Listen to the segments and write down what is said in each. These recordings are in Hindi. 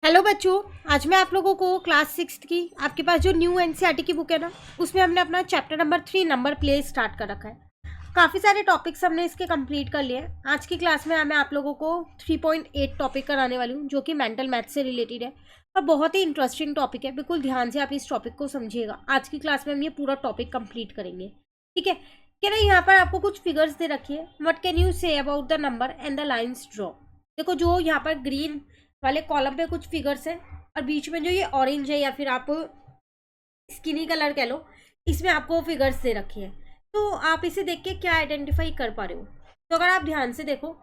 हेलो बच्चों। आज मैं आप लोगों को क्लास सिक्स्थ की आपके पास जो न्यू एनसीईआरटी की बुक है ना, उसमें हमने अपना chapter number 3 number play start कर रखा है। काफ़ी सारे टॉपिक्स हमने इसके कंप्लीट कर लिए हैं। आज की क्लास में मैं आप लोगों को 3.8 टॉपिक कराने वाली हूँ, जो कि मेंटल मैथ से रिलेटेड है और बहुत ही इंटरेस्टिंग टॉपिक है। बिल्कुल ध्यान से आप इस टॉपिक को समझिएगा। आज की क्लास में हम ये पूरा टॉपिक कंप्लीट करेंगे, ठीक है। क्या ना, यहाँ पर आपको कुछ फिगर्स दे रखी है। What can you say about the number and the lines draw. देखो, जो यहाँ पर ग्रीन वाले कॉलम पे कुछ फिगर्स हैं और बीच में जो ये ऑरेंज है या फिर आप स्किनी कलर कह लो, इसमें आपको फिगर्स दे रखी है। तो आप इसे देख के क्या आइडेंटिफाई कर पा रहे हो? तो अगर आप ध्यान से देखो,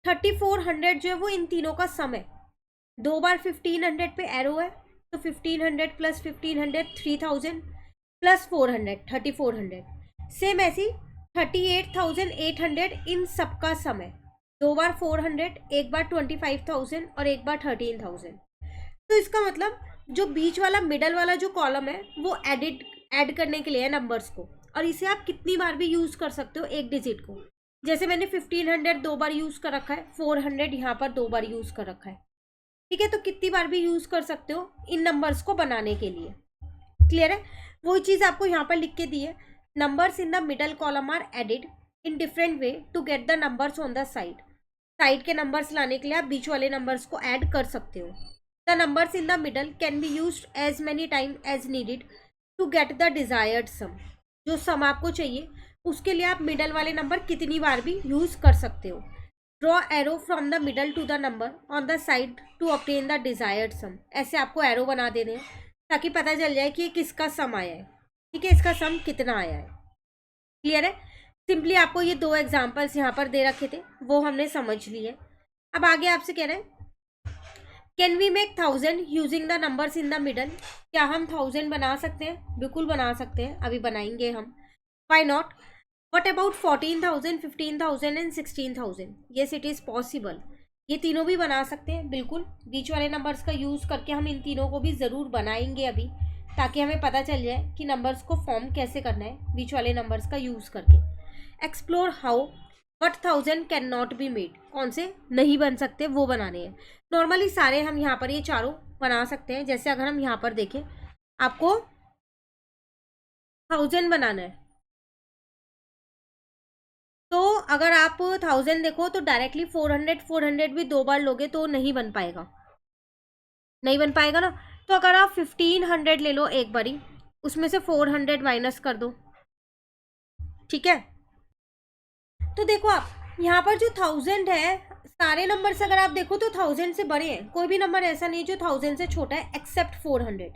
3400 जो है वो इन तीनों का सम है। दो बार 1500 पे एरो है, तो 1500 प्लस 1500 3000 प्लस 400 3400। सेम ऐसी 38,800 इन सबका सम है। दो बार 400, एक बार 25,000 और एक बार 13,000। तो इसका मतलब जो बीच वाला मिडल वाला जो कॉलम है वो ऐड करने के लिए है नंबर्स को। और इसे आप कितनी बार भी यूज कर सकते हो एक डिजिट को। जैसे मैंने 1500 दो बार यूज कर रखा है, 400 यहाँ पर दो बार यूज कर रखा है, ठीक है। तो कितनी बार भी यूज कर सकते हो इन नंबर्स को बनाने के लिए। क्लियर है? वही चीज आपको यहाँ पर लिख के दी है। Numbers in the middle column are added in different way to get the numbers on the side. Side के नंबर्स लाने के लिए आप बीच वाले नंबर्स को ऐड कर सकते हो। The numbers in the middle can be used as many time as needed to get the desired sum. जो सम आपको चाहिए उसके लिए आप मिडल वाले नंबर कितनी बार भी यूज कर सकते हो। Draw arrow from the middle to the number on the side to obtain the desired sum. ऐसे आपको एरो बना देने हैं ताकि पता चल जाए कि ये किसका सम आया है, ठीक है, इसका सम कितना आया है। क्लियर है? सिंपली आपको ये दो एग्जांपल्स यहाँ पर दे रखे थे, वो हमने समझ लिए। अब आगे आपसे कह रहे हैं, can we make 1000 using the numbers in the middle. क्या हम 1000 बना सकते हैं? बिल्कुल बना सकते हैं, अभी बनाएंगे हम। Why not? What about 14,000 15,000 and 16,000? Yes, it is possible. ये तीनों भी बना सकते हैं, बिल्कुल। बीच वाले नंबर्स का यूज़ करके हम इन तीनों को भी ज़रूर बनाएंगे अभी, ताकि हमें पता चल जाए कि नंबर्स को फॉर्म कैसे करना है बीच वाले नंबर्स का यूज़ करके। Explore how what 1000 can not be made. कौन से नहीं बन सकते वो बनाने हैं। नॉर्मली सारे हम यहाँ पर ये चारों बना सकते हैं। जैसे अगर हम यहाँ पर देखें, आपको 1000 बनाना है, तो अगर आप 1000 देखो तो डायरेक्टली 400 भी दो बार लोगे तो नहीं बन पाएगा, नहीं बन पाएगा ना। तो अगर आप 1500 ले लो एक बारी, उसमें से 400 माइनस कर दो, ठीक है। तो देखो, आप यहाँ पर जो 1000 है, सारे नंबर से अगर आप देखो तो 1000 से बड़े हैं। कोई भी नंबर ऐसा नहीं जो 1000 से छोटा है एक्सेप्ट 400।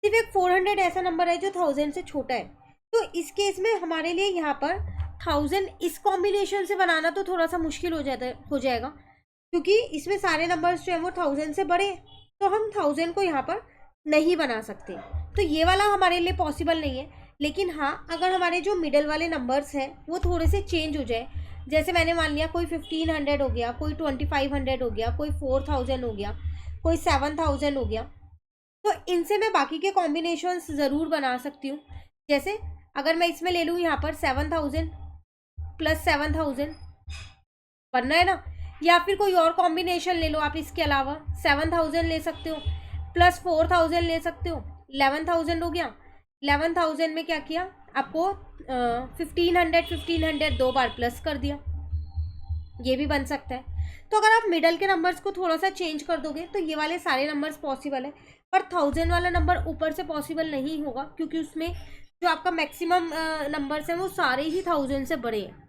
सिर्फ एक 400 ऐसा नंबर है जो 1000 से छोटा है। तो इस केस में हमारे लिए यहाँ पर 1000 इस कॉम्बिनेशन से बनाना तो थोड़ा सा मुश्किल हो जाएगा, क्योंकि इसमें सारे नंबर्स जो है वो 1000 से बड़े हैं। तो हम 1000 को यहाँ पर नहीं बना सकते। तो ये वाला हमारे लिए पॉसिबल नहीं है। लेकिन हाँ, अगर हमारे जो मिडल वाले नंबर्स हैं वो थोड़े से चेंज हो जाए, जैसे मैंने मान लिया कोई 1500 हो गया, कोई 2500 हो गया, कोई 4000 हो गया, कोई 7000 हो गया, तो इनसे मैं बाकी के कॉम्बिनेशंस ज़रूर बना सकती हूँ। जैसे अगर मैं इसमें ले लूँ यहाँ पर 7000 प्लस 7000, बनना है ना। या फिर कोई और कॉम्बिनेशन ले लो आप, इसके अलावा 7000 ले सकते हो, प्लस 4000 ले सकते हो, 11,000 हो गया। 11,000 में क्या किया आपको, 1500 दो बार प्लस कर दिया, ये भी बन सकता है। तो अगर आप मिडल के नंबर्स को थोड़ा सा चेंज कर दोगे तो ये वाले सारे नंबर्स पॉसिबल है। पर 1000 वाला नंबर ऊपर से पॉसिबल नहीं होगा, क्योंकि उसमें जो आपका मैक्सिमम नंबर्स हैं वो सारे ही 1000 से बड़े हैं,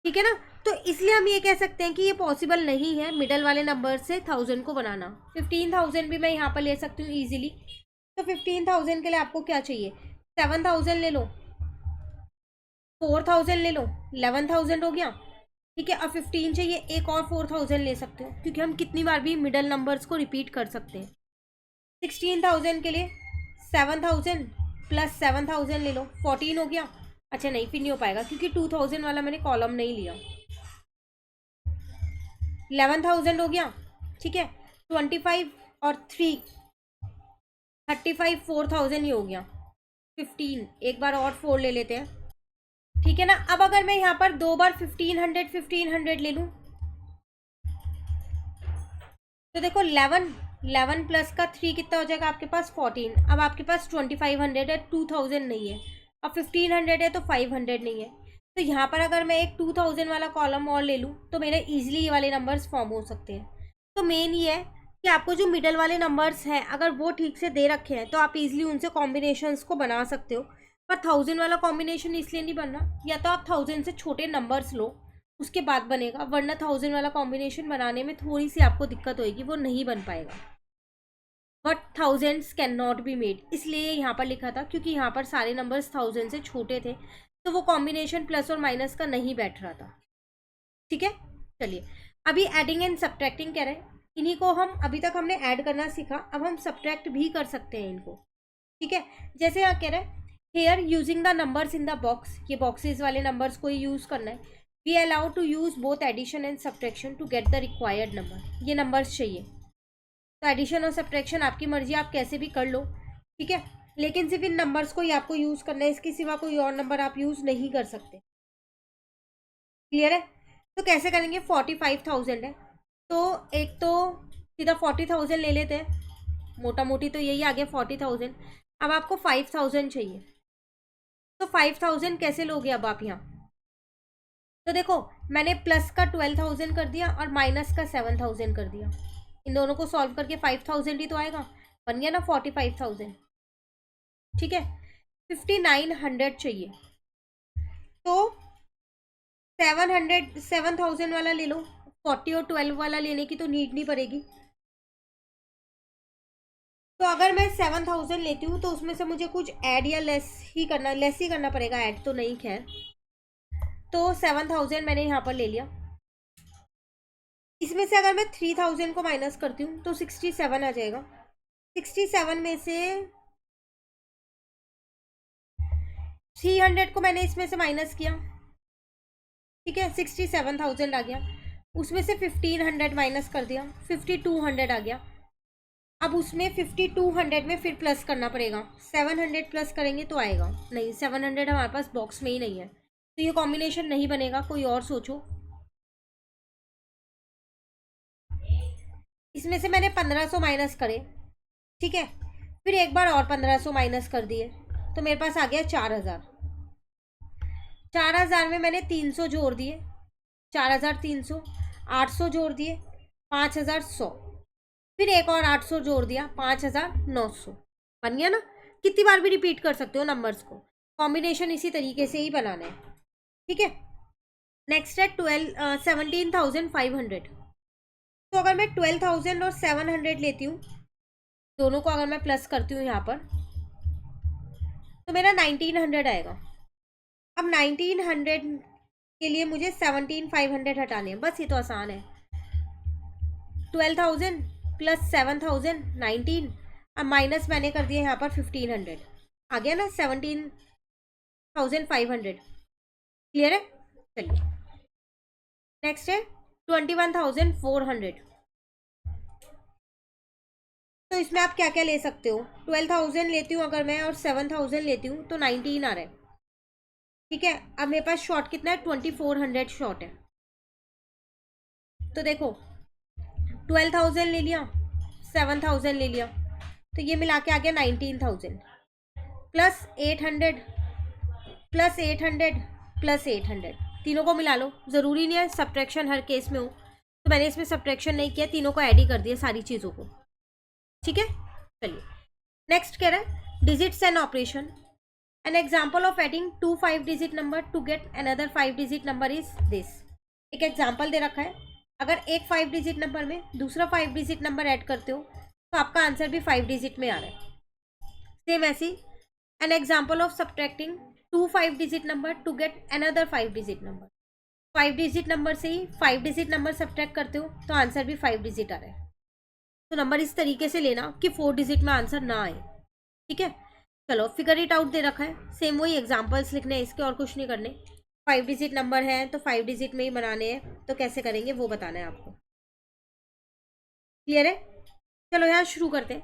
ठीक है ना। तो इसलिए हम ये कह सकते हैं कि ये पॉसिबल नहीं है मिडल वाले नंबर से 1000 को बनाना। 15,000 भी मैं यहाँ पर ले सकती हूँ ईजिली। तो 15,000 के लिए आपको क्या चाहिए, 7000 ले लो, 4000 ले लो, 11,000 हो गया, ठीक है। अब 15 चाहिए, एक और 4000 ले सकते हो, क्योंकि हम कितनी बार भी मिडल नंबर्स को रिपीट कर सकते हैं। 16,000 के लिए 7000 प्लस 7000 ले लो, 14 हो गया। अच्छा नहीं, फिर नहीं हो पाएगा क्योंकि 2000 वाला मैंने कॉलम नहीं लिया। 11,000 हो गया, ठीक है। 25 और 3 35, 4000 ही हो गया। 15, एक बार और 4 ले लेते हैं, ठीक है ना। अब अगर मैं यहाँ पर दो बार 1500 ले लूँ, तो देखो 11 प्लस का 3 कितना हो जाएगा आपके पास 14। अब आपके पास 2500 है, 2000 नहीं है। अब 1500 है तो 500 नहीं है। तो यहाँ पर अगर मैं एक 2000 वाला कॉलम और ले लूँ तो मेरे इजीली ये वाले नंबर्स फॉर्म हो सकते हैं। तो मेन ये है कि आपको जो मिडल वाले नंबर्स हैं अगर वो ठीक से दे रखे हैं तो आप इजीली उनसे कॉम्बिनेशंस को बना सकते हो। पर 1000 वाला कॉम्बिनेशन इसलिए नहीं बनना, या तो आप 1000 से छोटे नंबर्स लो उसके बाद बनेगा, वरना 1000 वाला कॉम्बिनेशन बनाने में थोड़ी सी आपको दिक्कत होगी, वो नहीं बन पाएगा। But thousands can not be made, इसलिए यहाँ पर लिखा था क्योंकि यहाँ पर सारे नंबर्स 1000 से छोटे थे, तो वो कॉम्बिनेशन प्लस और माइनस का नहीं बैठ रहा था। ठीक है, चलिए अभी एडिंग एंड सब्ट्रैक्टिंग कह रहे हैं, इन्हीं को हम अभी तक हमने ऐड करना सीखा, अब हम सब्ट्रैक्ट भी कर सकते हैं इनको। ठीक है, जैसे यहाँ कह रहे हैं here using the numbers in the box, ये बॉक्सेस वाले नंबर्स को ही यूज़ करना है। We allow to use both addition and subtraction to get the required number, ये नंबर्स चाहिए। तो एडिशन और सब्ट्रैक्शन आपकी मर्जी, आप कैसे भी कर लो। ठीक है, लेकिन सिर्फ इन नंबर्स को ही आपको यूज़ करना है, इसके सिवा कोई और नंबर आप यूज़ नहीं कर सकते। क्लियर है? तो कैसे करेंगे, 45,000 है तो एक तो सीधा 40,000 ले लेते हैं, मोटा मोटी तो यही आ गया 40,000। अब आपको 5,000 चाहिए, तो 5,000 कैसे लोगे अब आप यहाँ? तो देखो मैंने प्लस का 12,000 कर दिया और माइनस का 7,000 कर दिया, इन दोनों को सॉल्व करके 5,000 ही तो आएगा, बन गया ना 45,000। ठीक है, 5,900 चाहिए, तो 7,000 वाला ले लो, 40 और 12 वाला लेने की तो नीड नहीं पड़ेगी। तो अगर मैं 7,000 लेती हूँ तो उसमें से मुझे कुछ ऐड या लेस ही करना पड़ेगा, ऐड तो नहीं खैर। तो 7,000 मैंने यहाँ पर ले लिया, इसमें से अगर मैं 3,000 को माइनस करती हूँ तो 67 आ जाएगा। 67 में से 300 को मैंने इसमें से माइनस किया, ठीक है 67,000 आ गया, उसमें से 1,500 माइनस कर दिया, 5,200 आ गया। अब उसमें 5,200 में फिर प्लस करना पड़ेगा, 700 प्लस करेंगे तो आएगा नहीं, 700 हमारे पास बॉक्स में ही नहीं है, तो ये कॉम्बिनेशन नहीं बनेगा, कोई और सोचो। इसमें से मैंने 1,500 माइनस करे, ठीक है, फिर एक बार और 1,500 माइनस कर दिए, तो मेरे पास आ गया 4,000। 4,000 में मैंने 300 जोड़ दिए, 4,300, 800 जोड़ दिए, 5,100, फिर एक और 800 जोड़ दिया, 5,900, बन गया ना। कितनी बार भी रिपीट कर सकते हो नंबर्स को, कॉम्बिनेशन इसी तरीके से ही बनाना है। ठीक है, नेक्स्ट है 17,500। तो अगर मैं 12,000 और 700 लेती हूँ, दोनों को अगर मैं प्लस करती हूँ यहाँ पर, तो मेरा 1,900 आएगा। अब 1,900 के लिए मुझे 17,500 हटाने हैं, बस ये तो आसान है। 12,000 प्लस 7,000 19, अब माइनस मैंने कर दिया यहाँ पर 1,500, आ गया ना 17,500। क्लियर है? चलिए नेक्स्ट है 21,400। तो इसमें आप क्या क्या ले सकते हो, 12,000 लेती हूँ अगर मैं और 7,000 लेती हूँ तो 19 आ रहा है। ठीक है, अब मेरे पास शॉर्ट कितना है, 2,400 शॉर्ट है। तो देखो 12,000 ले लिया, 7,000 ले लिया, तो ये मिला के आ गया 19,000 प्लस 800 प्लस 800 प्लस 800, तीनों को मिला लो, ज़रूरी नहीं है सब्ट्रैक्शन हर केस में हो, तो मैंने इसमें सब्ट्रैक्शन नहीं किया, तीनों को ऐड ही कर दिया सारी चीज़ों को। ठीक है, चलिए नेक्स्ट कह रहा है digits and operation. An example of adding 2 5 digit number to get another 5 digit number is this. एक एग्जाम्पल दे रखा है, अगर एक 5 डिजिट नंबर में दूसरा 5 डिजिट नंबर ऐड करते हो तो आपका आंसर भी 5 डिजिट में आ रहा है। सेम ऐसी an example of subtracting 2 5 digit number to get another 5 digit number. 5 digit number से ही 5 डिजिट नंबर सब्ट्रैक्ट करते हो तो आंसर भी 5 डिजिट आ रहा है। तो नंबर इस तरीके से लेना कि 4 डिजिट में आंसर ना आए। ठीक है, चलो फिगर इट आउट दे रखा है, सेम वही एग्जाम्पल्स लिखने हैं इसके, और कुछ नहीं करने। 5 डिजिट नंबर है तो 5 डिजिट में ही बनाने हैं, तो कैसे करेंगे वो बताना है आपको। क्लियर है? चलो यहाँ शुरू करते हैं।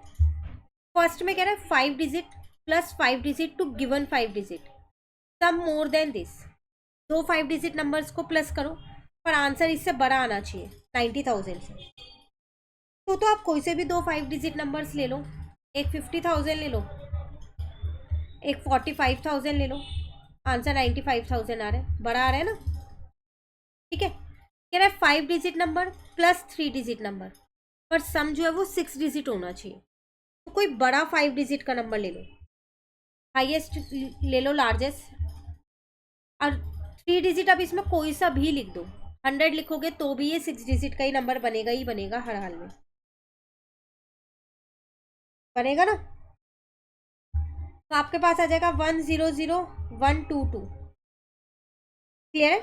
फर्स्ट में कह रहा है 5 digit plus 5 digit to given 5 digit sum more than this. दो 5 डिजिट नंबर्स को प्लस करो, पर आंसर इससे बड़ा आना चाहिए 90,000 से। तो आप कोई से भी दो 5 डिजिट नंबर्स ले लो, एक 50,000 ले लो, एक 45,000 ले लो, आंसर 95,000 आ रहा है, बड़ा आ रहा है ना। ठीक है, कह रहा है 5 digit number plus 3 digit number, पर सम जो है वो 6 डिजिट होना चाहिए। तो कोई बड़ा 5 डिजिट का नंबर ले लो, हाईएस्ट ले लो, लार्जेस्ट, और 3 डिजिट अब इसमें कोई सा भी लिख दो। 100 लिखोगे तो भी ये 6 डिजिट का ही नंबर बनेगा ही बनेगा, हर हाल में बनेगा ना। तो आपके पास आ जाएगा 100,122। क्लियर है।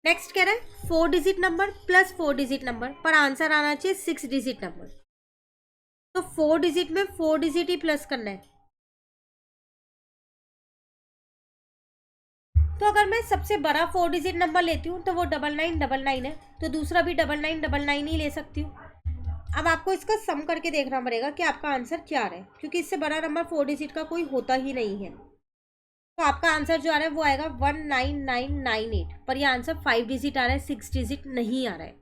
नेक्स्ट कह रहा है 4 digit number plus 4 digit number, पर आंसर आना चाहिए 6 डिजिट नंबर। तो 4 डिजिट में 4 डिजिट ही प्लस करना है। तो अगर मैं सबसे बड़ा 4 डिजिट नंबर लेती हूँ तो वो 9999 है, तो दूसरा भी 9999 ही ले सकती हूँ। अब आपको इसका सम करके देखना पड़ेगा कि आपका आंसर क्या आ रहा है, क्योंकि इससे बड़ा नंबर 4 डिजिट का कोई होता ही नहीं है। तो आपका आंसर जो आ रहा है वो आएगा 19998, पर ये आंसर 5 डिजिट आ रहा है, 6 डिजिट नहीं आ रहा है।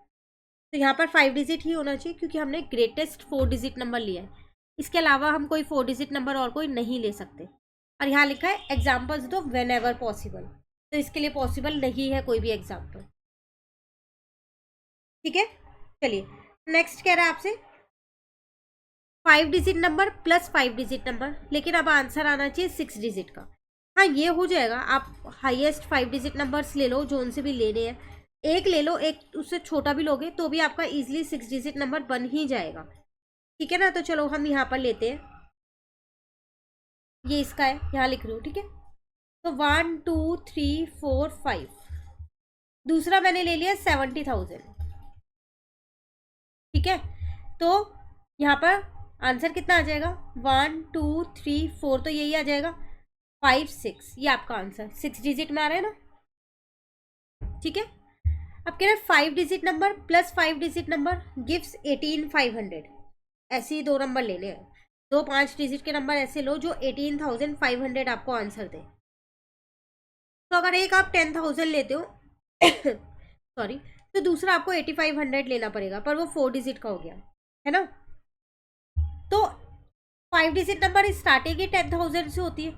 तो यहाँ पर 5 डिजिट ही होना चाहिए, क्योंकि हमने ग्रेटेस्ट 4 डिजिट नंबर लिया है। इसके अलावा हम कोई 4 डिजिट नंबर और कोई नहीं ले सकते। और यहाँ लिखा है एग्जाम्पल्स दो वेन एवर पॉसिबल, तो इसके लिए पॉसिबल नहीं है कोई भी एग्जाम्पल। ठीक है, चलिए नेक्स्ट कह रहा है आपसे 5 digit number plus 5 digit number, लेकिन अब आंसर आना चाहिए 6 डिजिट का। हाँ ये हो जाएगा, आप हाईएस्ट 5 डिजिट नंबर्स ले लो, जो उनसे भी लेने हैं, एक ले लो, एक उससे छोटा भी लोगे तो भी आपका इजीली 6 डिजिट नंबर बन ही जाएगा। ठीक है ना। तो चलो हम यहाँ पर लेते हैं, ये इसका है, यहाँ लिख रही हूँ। ठीक है, तो 1 2 3 4 5, दूसरा मैंने ले लिया 70,000। ठीक है, तो यहाँ पर आंसर कितना आ जाएगा, 1 2 3 4, तो यही आ जाएगा 5 6, ये आपका आंसर 6 डिजिट में आ रहा है ना। ठीक है, अब कह रहे हैं 5 digit number plus 5 digit number gives 18,500। ऐसे ही दो नंबर लेने हैं, दो 5 डिजिट के नंबर ऐसे लो जो 18,500 आपको आंसर दे। तो अगर एक आप 10,000 लेते हो सॉरी, तो दूसरा आपको 8,500 लेना पड़ेगा, पर वो 4 डिजिट का हो गया है ना। तो 5 डिजिट नंबर स्टार्टिंग ही 10,000 से होती है,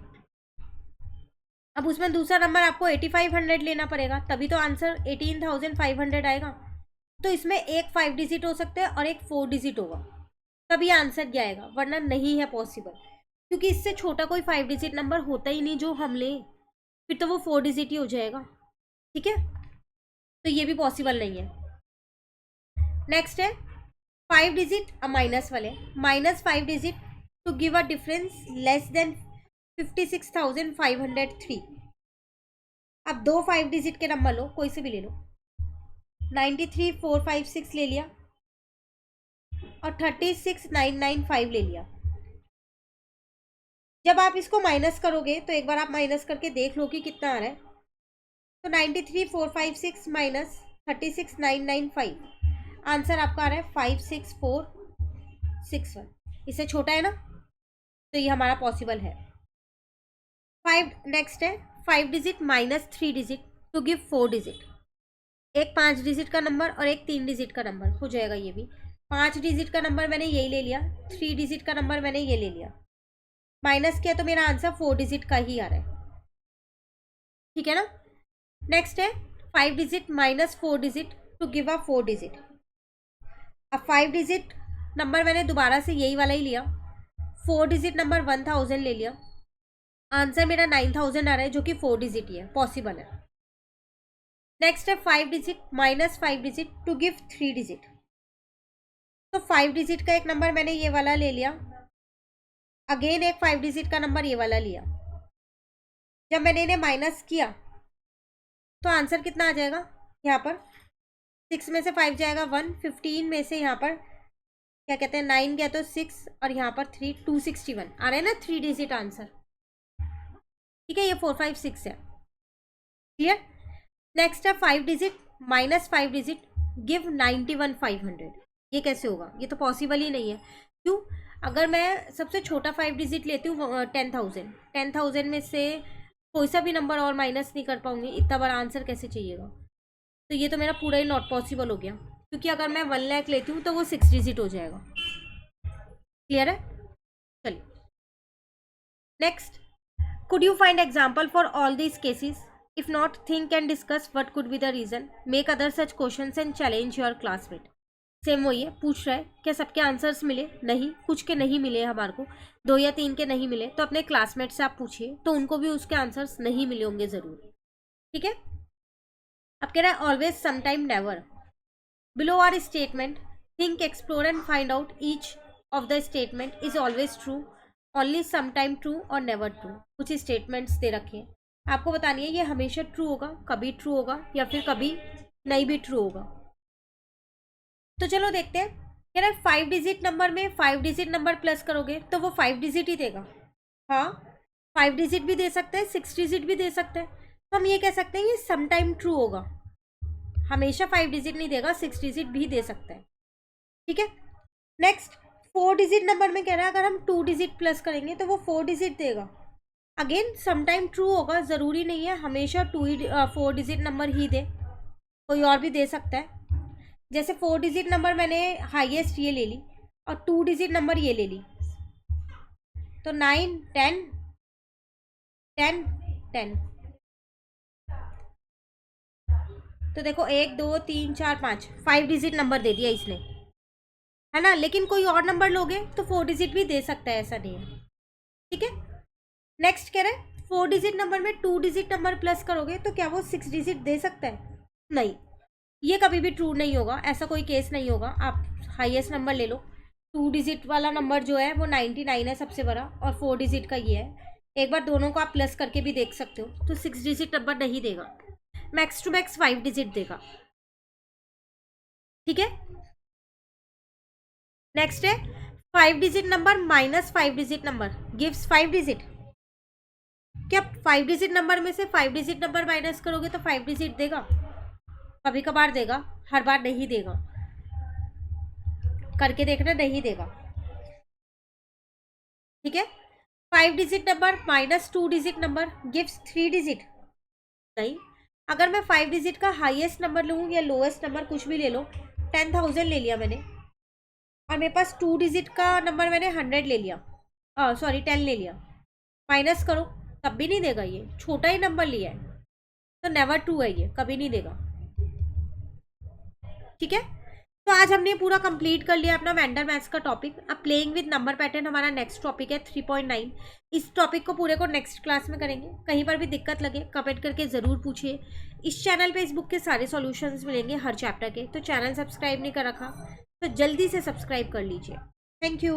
अब उसमें दूसरा नंबर आपको 8,500 लेना पड़ेगा, तभी तो आंसर 18,500 आएगा। तो इसमें एक 5 डिजिट हो सकता है और एक 4 डिजिट होगा, तभी आंसर क्या आएगा, वरना नहीं है पॉसिबल, क्योंकि इससे छोटा कोई 5 डिजिट नंबर होता ही नहीं जो हम लें, फिर तो वो 4 डिजिट ही हो जाएगा। ठीक है, तो ये भी पॉसिबल नहीं है। नेक्स्ट है 5 डिजिट माइनस वाले, -5 digit to give a difference less than 56,503। अब दो 5 डिजिट के नंबर लो, कोई से भी ले लो, 93,456 ले लिया और 36,995 ले लिया। जब आप इसको माइनस करोगे तो एक बार आप माइनस करके देख लो कि कितना आ रहा है। तो 93,456 माइनस 36,995, आंसर आपका आ रहा है 56461। इससे छोटा है ना, तो ये हमारा पॉसिबल है। 5 नेक्स्ट है 5 digit minus 3 digit to give 4 digit, एक 5 डिजिट का नंबर और एक 3 डिजिट का नंबर हो जाएगा। ये भी 5 डिजिट का नंबर मैंने यही ले लिया, 3 डिजिट का नंबर मैंने ये ले लिया, माइनस किया तो मेरा आंसर 4 डिजिट का ही आ रहा है। ठीक है ना। नेक्स्ट है 5 digit minus 4 digit to give a 4 digit. अब 5 डिजिट नंबर मैंने दोबारा से यही वाला ही लिया, 4 डिजिट नंबर 1000 ले लिया, आंसर मेरा 9000 आ रहा है, जो कि 4 डिजिट ही है, पॉसिबल है। नेक्स्ट है 5 digit minus 5 digit to give 3 digit. तो 5 डिजिट का एक नंबर मैंने ये वाला ले लिया, अगेन एक 5 डिजिट का नंबर ये वाला लिया, जब मैंने इन्हें माइनस किया तो आंसर कितना आ जाएगा, यहाँ पर 6 में से 5 जाएगा 1, 15 में से यहाँ पर क्या कहते हैं 9 गया तो 6, और यहाँ पर 3, 261 आ रहा है ना 3 डिजिट आंसर। ठीक है, ये 4 5 6 है। क्लियर। नेक्स्ट है 5 डिजिट माइनस 5 डिजिट गिव 91,500। ये कैसे होगा, ये तो पॉसिबल ही नहीं है। क्यों, अगर मैं सबसे छोटा 5 डिजिट लेती हूँ 10,000 में से कोई सा भी नंबर और माइनस नहीं कर पाऊंगी, इतना बड़ा आंसर कैसे चाहिएगा, तो ये तो मेरा पूरा ही नॉट पॉसिबल हो गया। क्योंकि अगर मैं 1 लाख लेती हूँ तो वो 6 डिजिट हो जाएगा। क्लियर है? चलिए next, could you find example for all these cases? If not, think and discuss what could be the reason. Make other such questions and challenge your classmate. Same वही है, पूछ रहा है क्या सबके आंसर्स मिले? नहीं, कुछ के नहीं मिले हमारे को, 2 या 3 के नहीं मिले, तो अपने क्लासमेट से आप पूछिए, तो उनको भी उसके आंसर्स नहीं मिले होंगे ज़रूर। ठीक है, अब कह रहा है always sometime never. Below are statement, think explore and find out each of the statement is always true, only sometime true और नेवर ट्रू। कुछ स्टेटमेंट्स दे रखे हैं, आपको बतानी है ये हमेशा ट्रू होगा, कभी ट्रू होगा या फिर कभी नहीं भी ट्रू होगा। तो चलो देखते हैं। कह रहा है 5 डिजिट नंबर में 5 डिजिट नंबर प्लस करोगे तो वो 5 डिजिट ही देगा। हाँ, 5 डिजिट भी दे सकते हैं, 6 डिजिट भी दे सकते हैं, तो हम ये कह सकते हैं ये समटाइम ट्रू होगा, हमेशा 5 डिजिट नहीं देगा, 6 डिजिट भी दे सकता है। ठीक है, नेक्स्ट 4 डिजिट नंबर में कह रहा है अगर हम 2 डिजिट प्लस करेंगे तो वो 4 डिजिट देगा। अगेन समटाइम ट्रू होगा, ज़रूरी नहीं है हमेशा 4 डिजिट नंबर ही दे, कोई और भी दे सकता है। जैसे 4 डिजिट नंबर मैंने हाईएस्ट ये ले ली और 2 डिजिट नंबर ये ले ली, तो 9 10 10 10। तो देखो 1 2 3 4 5 डिजिट नंबर दे दिया इसने, है ना। लेकिन कोई और नंबर लोगे तो 4 डिजिट भी दे सकता है, ऐसा नहीं है। ठीक है, नेक्स्ट कह रहे हैं 4 डिजिट नंबर में 2 डिजिट नंबर प्लस करोगे तो क्या वो 6 डिजिट दे सकता है? नहीं, ये कभी भी ट्रू नहीं होगा, ऐसा कोई केस नहीं होगा। आप हाईएस्ट नंबर ले लो, 2 डिजिट वाला नंबर जो है वो 99 है सबसे बड़ा, और 4 डिजिट का ये है। एक बार दोनों को आप प्लस करके भी देख सकते हो, तो 6 डिजिट नंबर नहीं देगा, मैक्स टू मैक्स 5 डिजिट देगा। ठीक है, नेक्स्ट है 5 digit number minus 5 digit number gives 5 digit. क्या 5 डिजिट नंबर में से 5 डिजिट नंबर माइनस करोगे तो 5 डिजिट देगा? कभी कभार देगा, हर बार नहीं देगा, करके देखना, नहीं देगा। ठीक है, 5 digit number minus 2 digit number gives 3 digit. नहीं, अगर मैं 5 डिजिट का हाईएस्ट नंबर लूँ या लोएस्ट नंबर कुछ भी ले लो, 10,000 ले लिया मैंने, और मेरे पास 2 डिजिट का नंबर मैंने 100 ले लिया, सॉरी 10 ले लिया, माइनस करो तब भी नहीं देगा, ये छोटा ही नंबर लिया है, तो नेवर ट्रू है, ये कभी नहीं देगा। ठीक है, तो आज हमने पूरा कंप्लीट कर लिया अपना वेंडर मैथ्स का टॉपिक। अब प्लेइंग विद नंबर पैटर्न हमारा नेक्स्ट टॉपिक है 3.9। इस टॉपिक को पूरे को नेक्स्ट क्लास में करेंगे। कहीं पर भी दिक्कत लगे कमेंट करके ज़रूर पूछिए। इस चैनल पे इस बुक के सारे सॉल्यूशंस मिलेंगे हर चैप्टर के, तो चैनल सब्सक्राइब नहीं कर रखा तो जल्दी से सब्सक्राइब कर लीजिए। Thank you.